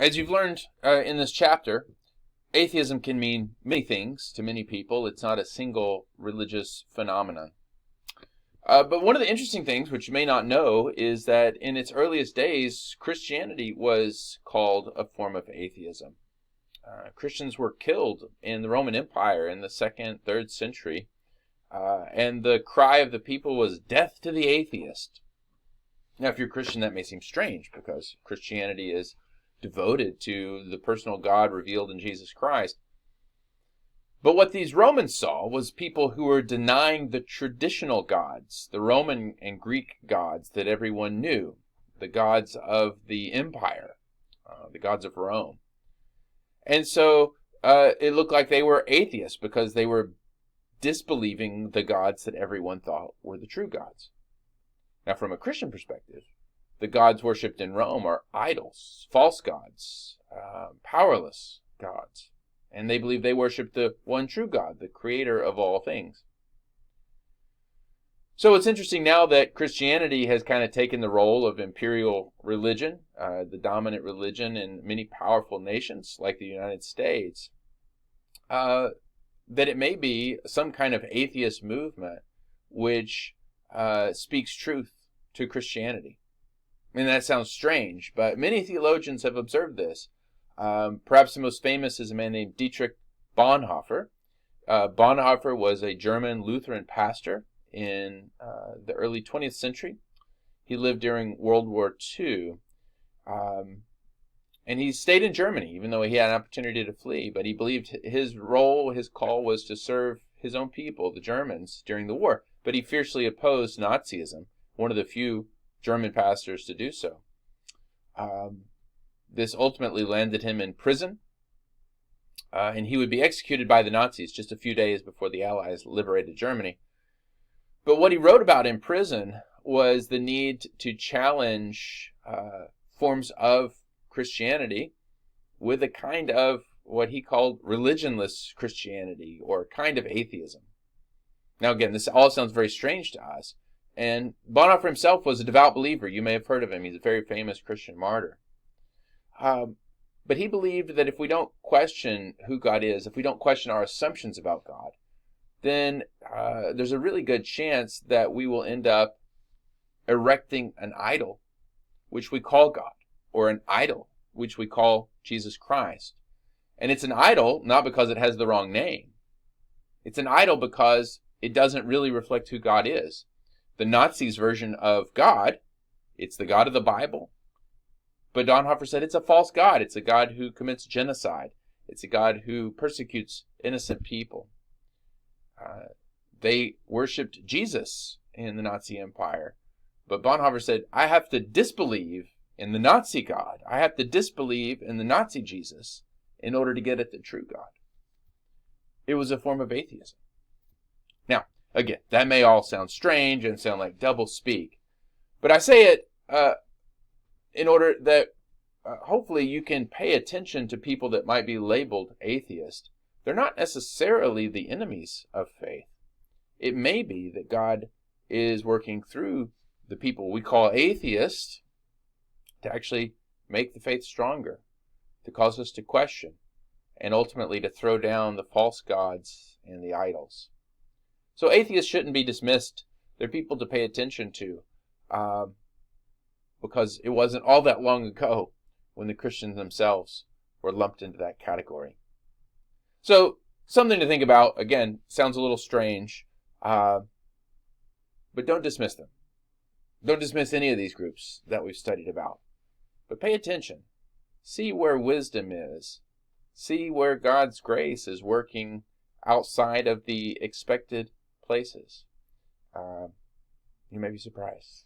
As you've learned in this chapter, atheism can mean many things to many people. It's not a single religious phenomenon. But one of the interesting things, which you may not know, is that in its earliest days, Christianity was called a form of atheism. Christians were killed in the Roman Empire in the 2nd, 3rd century, and the cry of the people was death to the atheist. Now, if you're a Christian, that may seem strange because Christianity is devoted to the personal God revealed in Jesus Christ. But what these Romans saw was people who were denying the traditional gods, the Roman and Greek gods that everyone knew, the gods of the empire, the gods of Rome. And so it looked like they were atheists because they were disbelieving the gods that everyone thought were the true gods. Now, from a Christian perspective, the gods worshipped in Rome are idols, false gods, powerless gods. And they believe they worship the one true God, the creator of all things. So it's interesting now that Christianity has kind of taken the role of imperial religion, the dominant religion in many powerful nations like the United States, that it may be some kind of atheist movement which speaks truth to Christianity. I mean, that sounds strange, but many theologians have observed this. Perhaps the most famous is a man named Dietrich Bonhoeffer. Bonhoeffer was a German Lutheran pastor in the early 20th century. He lived during World War II. And he stayed in Germany, even though he had an opportunity to flee. But he believed his role, his call, was to serve his own people, the Germans, during the war. But he fiercely opposed Nazism, one of the few German pastors to do so. This ultimately landed him in prison, and he would be executed by the Nazis just a few days before the Allies liberated Germany. But what he wrote about in prison was the need to challenge forms of Christianity with a kind of what he called religionless Christianity, or a kind of atheism. Now again, this all sounds very strange to us, and Bonhoeffer himself was a devout believer. You may have heard of him. He's a very famous Christian martyr. But he believed that if we don't question who God is, if we don't question our assumptions about God, then there's a really good chance that we will end up erecting an idol, which we call God, or an idol, which we call Jesus Christ. And it's an idol not because it has the wrong name. It's an idol because it doesn't really reflect who God is. The Nazis' version of God, it's the God of the Bible. But Bonhoeffer said it's a false God. It's a God who commits genocide. It's a God who persecutes innocent people. They worshipped Jesus in the Nazi Empire. But Bonhoeffer said, I have to disbelieve in the Nazi God. I have to disbelieve in the Nazi Jesus in order to get at the true God. It was a form of atheism. Now, again, that may all sound strange and sound like double speak. But I say it in order that hopefully you can pay attention to people that might be labeled atheist. They're not necessarily the enemies of faith. It may be that God is working through the people we call atheists to actually make the faith stronger, to cause us to question, and ultimately to throw down the false gods and the idols. So atheists shouldn't be dismissed. They're people to pay attention to. Because it wasn't all that long ago when the Christians themselves were lumped into that category. So, something to think about. Again, sounds a little strange, but don't dismiss them. Don't dismiss any of these groups that we've studied about. But pay attention. See where wisdom is. See where God's grace is working outside of the expected places. You may be surprised.